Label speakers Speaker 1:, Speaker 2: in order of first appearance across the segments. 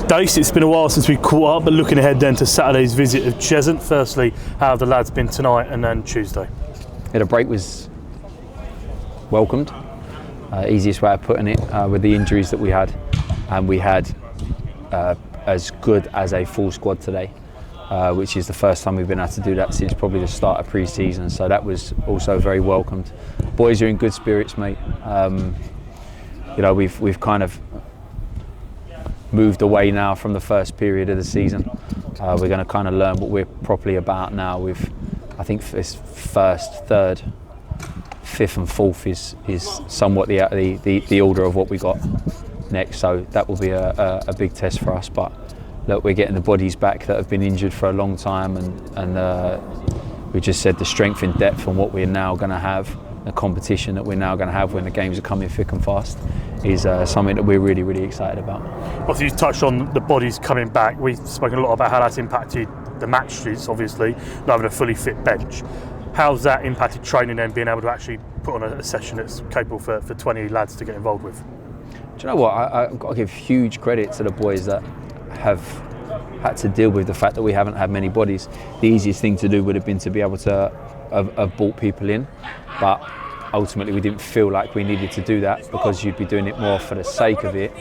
Speaker 1: Dacey, it's been a while since we caught up, but looking ahead then to Saturday's visit of Cheshunt. Firstly, how have the lads been tonight and then Tuesday?
Speaker 2: Yeah, the break was welcomed. Easiest way of putting it, with the injuries that we had, and we had as good as a full squad today, which is the first time we've been able to do that since probably the start of pre-season. So that was also very welcomed. Boys are in good spirits, mate. We've kind of moved away now from the first period of the season. We're going to kind of learn what we're properly about now. I think it's first, third, fifth and fourth is somewhat the order of what we got next. So that will be a big test for us. But look, we're getting the bodies back that have been injured for a long time, and we just said the strength in depth and what we're now going to have, the competition that we're now going to have when the games are coming thick and fast, is something that we're really, really excited about.
Speaker 1: Obviously, you touched on the bodies coming back. We've spoken a lot about how that's impacted the matches, obviously, not having a fully fit bench. How's that impacted training then, being able to actually put on a session that's capable for 20 lads to get involved with?
Speaker 2: Do you know what? I've got to give huge credit to the boys that have had to deal with the fact that we haven't had many bodies. The easiest thing to do would have been to be able to have brought people in, but ultimately we didn't feel like we needed to do that because you'd be doing it more for the sake of it.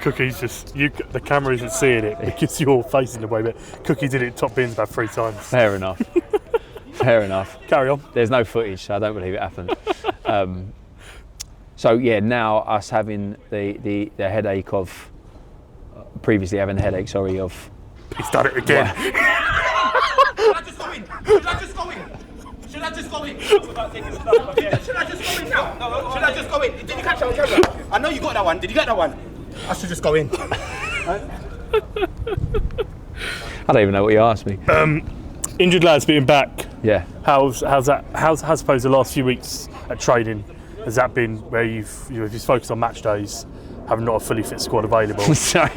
Speaker 1: Cookie's the camera isn't seeing it because you're facing the way, but Cookie did it top bins about 3 times.
Speaker 2: Fair enough. Fair enough.
Speaker 1: Carry on.
Speaker 2: There's no footage, so I don't believe it happened. So yeah, now us having the headache of previously having the headache, of.
Speaker 1: He's done it again.
Speaker 3: Should I just go in? Should I just go in? Should I just go in? Should I just go in now? No, should I just go in? Did you catch that on camera? I know you got that one. Did you get that one? I should just go in.
Speaker 2: I don't even know what you asked me.
Speaker 1: Injured lads being back.
Speaker 2: Yeah.
Speaker 1: How's that? How's I suppose the last few weeks at training, has that been where you've focused on match days, having not a fully fit squad available?
Speaker 2: Sorry.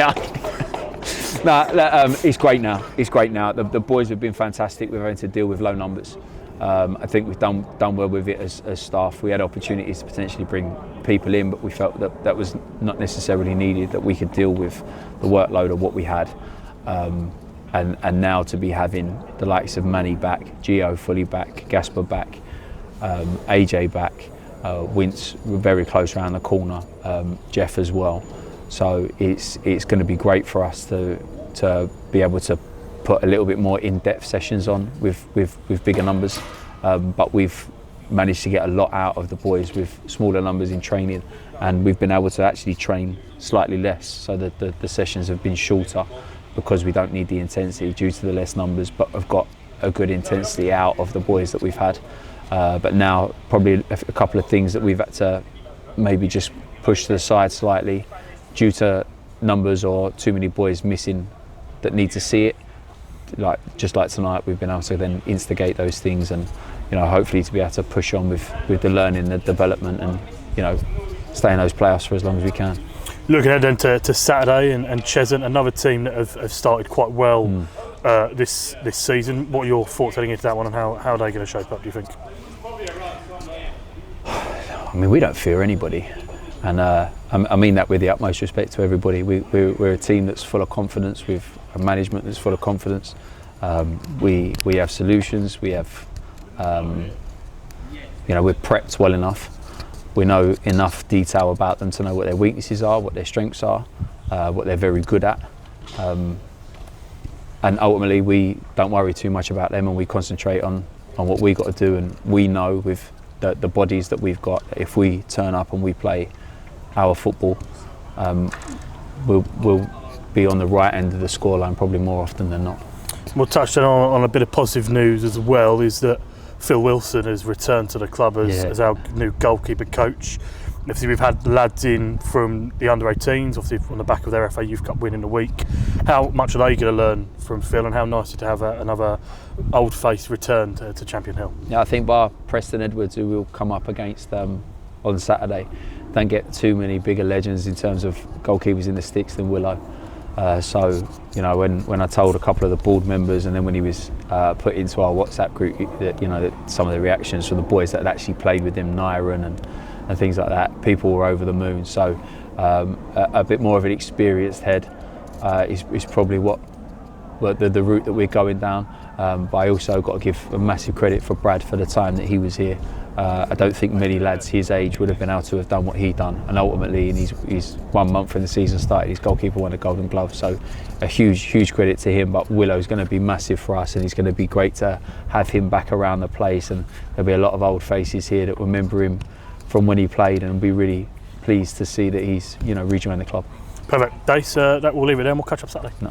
Speaker 2: It's great now. It's great now. The boys have been fantastic. We're having to deal with low numbers. I think we've done well with it as staff. We had opportunities to potentially bring people in, but we felt that was not necessarily needed, that we could deal with the workload of what we had. And now to be having the likes of Manny back, Gio fully back, Gasper back, AJ back, Wince very close around the corner, Jeff as well. So it's going to be great for us to be able to put a little bit more in-depth sessions on with bigger numbers, but we've managed to get a lot out of the boys with smaller numbers in training, and we've been able to actually train slightly less, so that the sessions have been shorter because we don't need the intensity due to the less numbers, but have got a good intensity out of the boys that we've had. But now probably a couple of things that we've had to maybe just push to the side slightly due to numbers or too many boys missing that need to see it. Just like tonight, we've been able to then instigate those things, and hopefully to be able to push on with the learning, the development, and stay in those playoffs for as long as we can.
Speaker 1: Looking ahead then to Saturday and Cheshunt, another team that have started quite well this season. What are your thoughts heading into that one, and how are they going to shape up, do you think?
Speaker 2: I mean, we don't fear anybody, and I mean that with the utmost respect to everybody. We're a team that's full of confidence, with a management that's full of confidence. We have solutions. We have, we're prepped well enough. We know enough detail about them to know what their weaknesses are, what their strengths are, what they're very good at. And ultimately, we don't worry too much about them, and we concentrate on what we got to do. And we know with the bodies that we've got, that if we turn up and we play our football, we'll be on the right end of the scoreline probably more often than not.
Speaker 1: We'll touch on a bit of positive news as well, is that Phil Wilson has returned to the club as our new goalkeeper coach. Obviously, we've had lads in from the under-18s, obviously on the back of their FA Youth Cup win in the week. How much are they going to learn from Phil, and how nice is it to have another old face return to Champion Hill? Yeah,
Speaker 2: I think bar Preston Edwards, who we'll come up against on Saturday, don't get too many bigger legends in terms of goalkeepers in the sticks than Willow. So when I told a couple of the board members, and then when he was put into our WhatsApp group, that some of the reactions from the boys that had actually played with him, Nyron and things like that, people were over the moon. So a bit more of an experienced head is probably what the route that we're going down. But I also got to give a massive credit for Brad for the time that he was here. I don't think many lads his age would have been able to have done what he done, and ultimately in his 1 month when the season started, his goalkeeper won a Golden Glove, so a huge credit to him. But Willow's going to be massive for us, and it's going to be great to have him back around the place, and there'll be a lot of old faces here that remember him from when he played, and be really pleased to see that he's rejoined the club.
Speaker 1: Perfect. Dacey, that we'll leave it there and we'll catch up Saturday.
Speaker 2: No.